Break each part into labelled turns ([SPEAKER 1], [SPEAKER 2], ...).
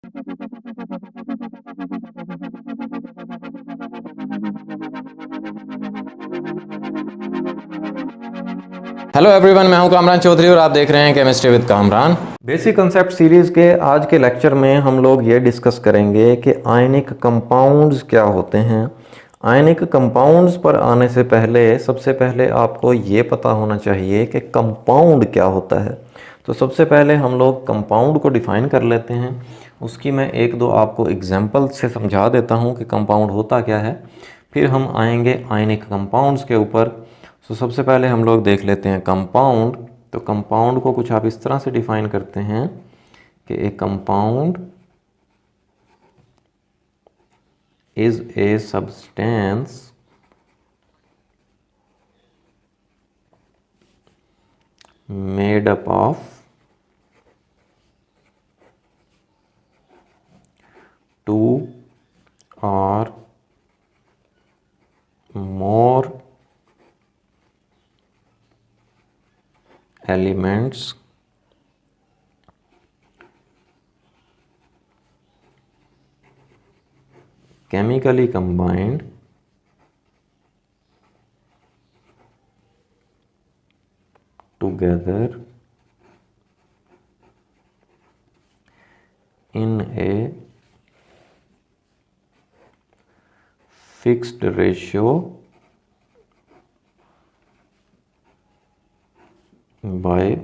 [SPEAKER 1] Hello everyone, मैं हूं कामरान चौधरी और आप देख रहे हैं chemistry with Kamran. Basic concept series के आज के लेक्चर में हम लोग ये डिस्कस करेंगे कि आयनिक कंपाउंड्स क्या होते हैं। आयनिक कंपाउंड्स पर आने से पहले सबसे पहले आपको ये पता होना चाहिए कि कंपाउंड क्या होता है। तो सबसे पहले हम लोग कंपाउंड को डिफ़ाइन कर लेते हैं। उसकी मैं एक दो आपको एग्जांपल से समझा देता हूँ कि कंपाउंड होता क्या है, फिर हम आएंगे आयनिक कंपाउंड्स के ऊपर। तो सबसे पहले हम लोग देख लेते हैं कंपाउंड। तो कंपाउंड को कुछ आप इस तरह से डिफाइन करते हैं कि a compound is a substance made up of two और more elements chemically combined together in a fixed ratio by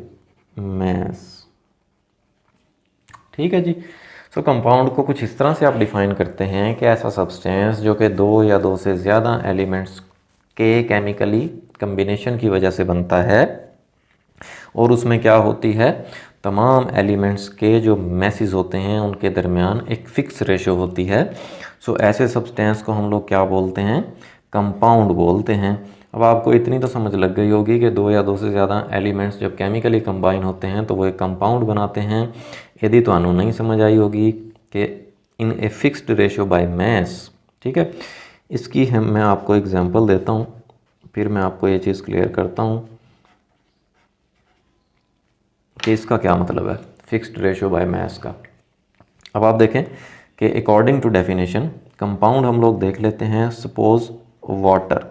[SPEAKER 1] mass। ठीक है जी। सो कंपाउंड को कुछ इस तरह से आप डिफाइन करते हैं कि ऐसा सब्सटेंस जो कि दो या दो से ज़्यादा एलिमेंट्स के केमिकली कम्बिनेशन की वजह से बनता है और उसमें क्या होती है, तमाम एलिमेंट्स के जो मैसेज होते हैं उनके दरमियान एक फ़िक्स रेशो होती है। सो ऐसे सब्सटेंस को हम लोग क्या बोलते हैं, कंपाउंड बोलते हैं। अब आपको इतनी तो समझ लग गई होगी कि दो या दो से ज़्यादा एलिमेंट्स जब केमिकली कंबाइन होते हैं तो वो एक कंपाउंड बनाते हैं। यदि तो आपको नहीं समझ आई होगी कि in a fixed ratio by mass. ठीक है, इसकी मैं आपको एग्जांपल देता हूँ, फिर मैं आपको ये चीज़ क्लियर करता हूँ कि इसका क्या मतलब है फिक्स्ड रेशो बाय मैस का। अब आप देखें कि अकॉर्डिंग टू डेफिनेशन कंपाउंड हम लोग देख लेते हैं। सपोज वाटर,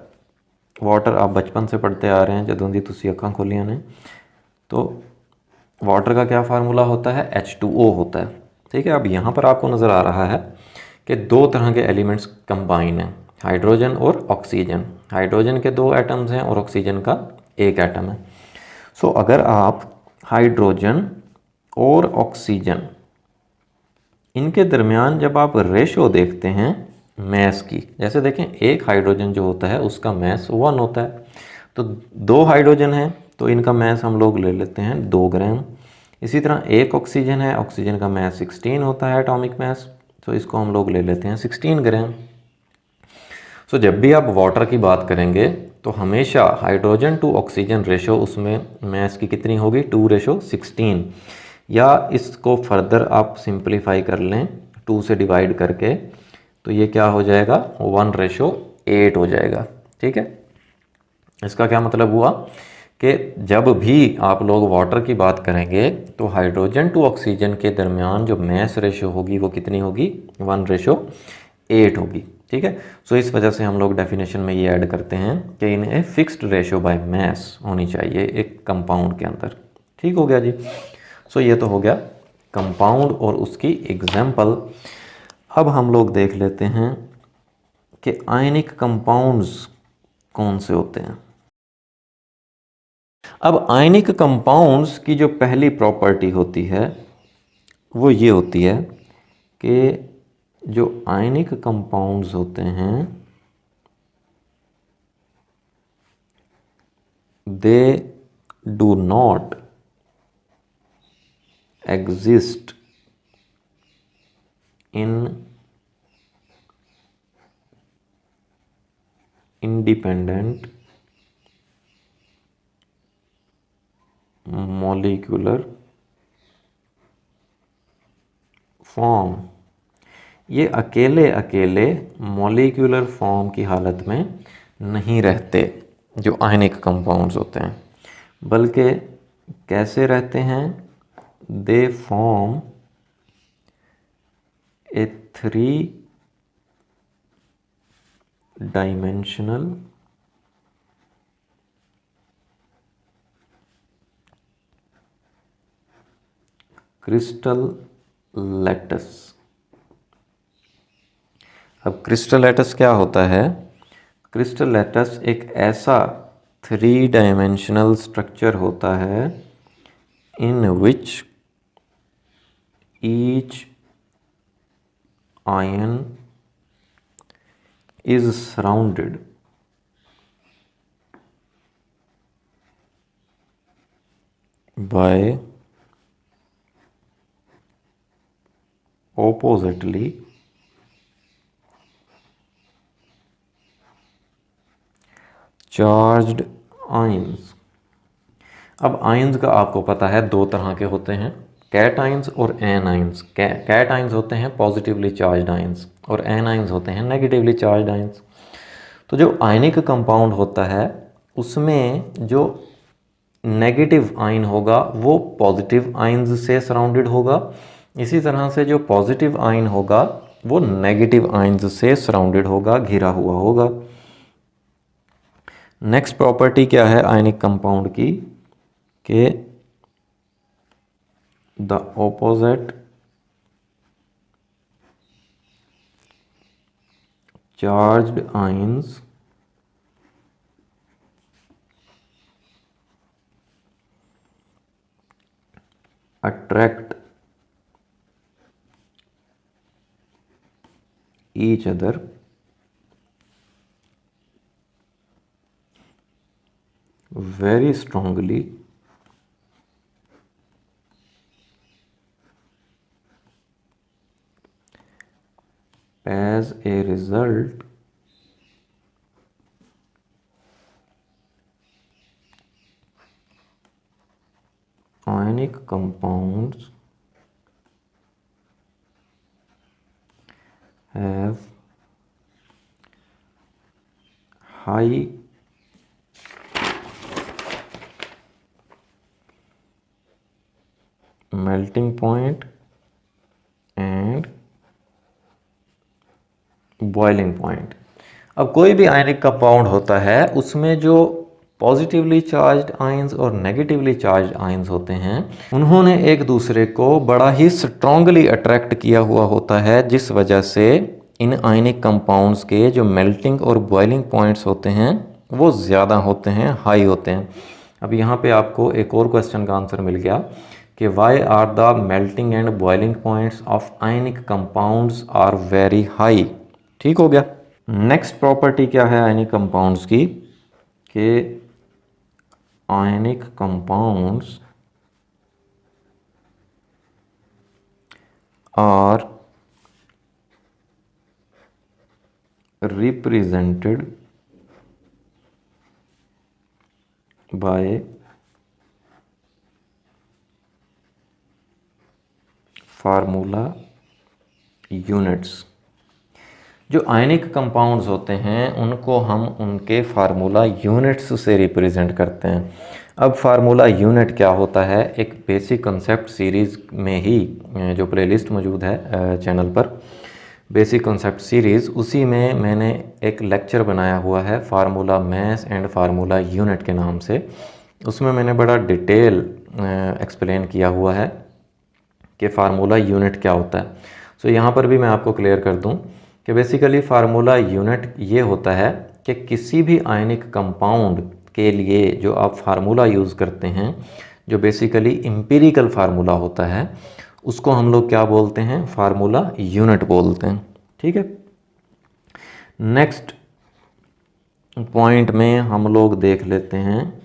[SPEAKER 1] वाटर आप बचपन से पढ़ते आ रहे हैं, जदों दी तुसी अखां खोलियां ने, तो वाटर का क्या फार्मूला होता है, H2O होता है। ठीक है, अब यहाँ पर आपको नज़र आ रहा है कि दो तरह के एलिमेंट्स कंबाइन हैं, हाइड्रोजन और ऑक्सीजन। हाइड्रोजन के दो एटम्स हैं और ऑक्सीजन का एक एटम है। सो अगर आप हाइड्रोजन और ऑक्सीजन इनके दरमियान जब आप रेशो देखते हैं मैस की, जैसे देखें एक हाइड्रोजन जो होता है उसका मैस 1 होता है, तो दो हाइड्रोजन हैं तो इनका मैस हम लोग ले लेते हैं 2 ग्राम। इसी तरह एक ऑक्सीजन है, ऑक्सीजन का मैस 16 होता है एटॉमिक मैस, तो इसको हम लोग ले लेते हैं 16 ग्राम। सो जब भी आप वाटर की बात करेंगे तो हमेशा हाइड्रोजन टू ऑक्सीजन रेशो उसमें मैस की कितनी होगी, 2:16, या इसको फर्दर आप सिंपलीफाई कर लें 2 से डिवाइड करके, तो ये क्या हो जाएगा, 1:8 हो जाएगा। ठीक है, इसका क्या मतलब हुआ कि जब भी आप लोग वाटर की बात करेंगे तो हाइड्रोजन टू ऑक्सीजन के दरमियान जो मैस रेशो होगी वो कितनी होगी, 1:8 होगी। ठीक है, सो इस वजह से हम लोग डेफिनेशन में ये ऐड करते हैं कि in a fixed ratio by mass होनी चाहिए एक कंपाउंड के अंदर। ठीक हो गया जी। सो ये तो हो गया कंपाउंड और उसकी एग्जाम्पल। अब हम लोग देख लेते हैं कि आयनिक कंपाउंड्स कौन से होते हैं। अब आयनिक कंपाउंड्स की जो पहली प्रॉपर्टी होती है वो ये होती है कि जो आयनिक कंपाउंड्स होते हैं they do not exist in independent molecular form. ये अकेले अकेले मॉलिक्यूलर फॉर्म की हालत में नहीं रहते जो आयनिक कंपाउंड्स होते हैं, बल्कि कैसे रहते हैं, they form A 3-dimensional crystal lattice. अब क्रिस्टल लैटिस क्या होता है? क्रिस्टल लैटिस एक ऐसा 3-dimensional स्ट्रक्चर होता है in which each ion is surrounded by oppositely charged ions। अब आयंस का आपको पता है दो तरह के होते हैं, कैट आयंस और एन आयंस। कैट आयंस होते हैं पॉजिटिवली चार्ज्ड आयंस और एन आयंस होते हैं नेगेटिवली चार्ज्ड आयंस। तो जो आयनिक कंपाउंड होता है उसमें जो नेगेटिव आयन होगा वो पॉजिटिव आयंस से सराउंडेड होगा, इसी तरह से जो पॉजिटिव आयन होगा वो नेगेटिव आयंस से सराउंडेड होगा, घिरा हुआ होगा। नेक्स्ट प्रॉपर्टी क्या है आयनिक कंपाउंड की कि the opposite charged ions attract each other very strongly as a result ionic compounds have high melting point and boiling point. अब कोई भी आयनिक कंपाउंड होता है उसमें जो पॉजिटिवली चार्ज्ड आयंस और नेगेटिवली चार्ज्ड आयंस होते हैं उन्होंने एक दूसरे को बड़ा ही स्ट्रांगली अट्रैक्ट किया हुआ होता है, जिस वजह से इन आयनिक कंपाउंड्स के जो मेल्टिंग और बॉइलिंग पॉइंट्स होते हैं वो ज़्यादा होते हैं, हाई होते हैं। अब यहाँ पे आपको एक और क्वेश्चन का आंसर मिल गया कि why are the melting and boiling points of ionic compounds are very high. ठीक हो गया। नेक्स्ट प्रॉपर्टी क्या है आयनिक कंपाउंड्स की कि ionic compounds are represented by formula units. जो आयनिक कंपाउंड्स होते हैं उनको हम उनके फार्मूला यूनिट्स से रिप्रेजेंट करते हैं। अब फार्मूला यूनिट क्या होता है, एक बेसिक कंसेप्ट सीरीज़ में ही जो प्लेलिस्ट मौजूद है चैनल पर, बेसिक कंसेप्ट सीरीज़, उसी में मैंने एक लेक्चर बनाया हुआ है formula mass and formula unit के नाम से। उसमें मैंने बड़ा डिटेल एक्सप्लेन किया हुआ है कि फार्मूला यूनिट क्या होता है। सो यहाँ पर भी मैं आपको क्लियर कर दूँ कि बेसिकली फार्मूला यूनिट ये होता है कि किसी भी आयनिक कंपाउंड के लिए जो आप फार्मूला यूज़ करते हैं, जो बेसिकली एम्पिरिकल फार्मूला होता है, उसको हम लोग क्या बोलते हैं, फार्मूला यूनिट बोलते हैं। ठीक है। नेक्स्ट पॉइंट में हम लोग देख लेते हैं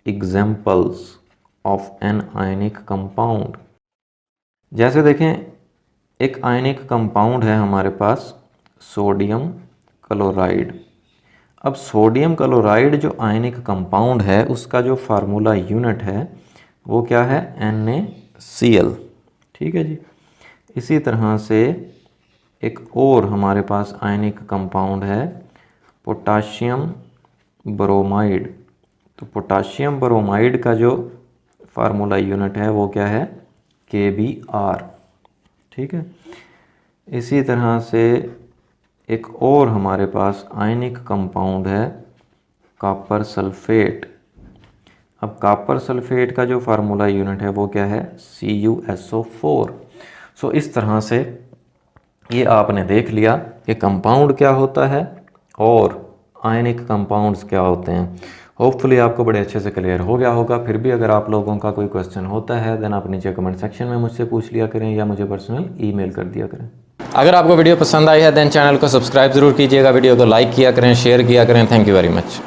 [SPEAKER 1] examples of an ionic compound. जैसे देखें एक आयनिक कंपाउंड है हमारे पास सोडियम क्लोराइड। अब सोडियम क्लोराइड जो आयनिक कंपाउंड है उसका जो फार्मूला यूनिट है वो क्या है, NaCl। ठीक है जी। इसी तरह से एक और हमारे पास आयनिक कंपाउंड है पोटाशियम ब्रोमाइड। तो पोटाशियम ब्रोमाइड का जो फार्मूला यूनिट है वो क्या है, KBr। ठीक है। इसी तरह से एक और हमारे पास आयनिक कंपाउंड है कॉपर सल्फेट। अब कॉपर सल्फेट का जो फार्मूला यूनिट है वो क्या है, CuSO4। सो इस तरह से ये आपने देख लिया कि कंपाउंड क्या होता है और आयनिक कंपाउंड्स क्या होते हैं। होपफुली आपको बड़े अच्छे से क्लियर हो गया होगा। फिर भी अगर आप लोगों का कोई क्वेश्चन होता है देन आप नीचे कमेंट सेक्शन में मुझसे पूछ लिया करें या मुझे पर्सनल ईमेल कर दिया करें। अगर आपको वीडियो पसंद आई है देन चैनल को सब्सक्राइब ज़रूर कीजिएगा, वीडियो को लाइक किया करें, शेयर किया करें। Thank you very much.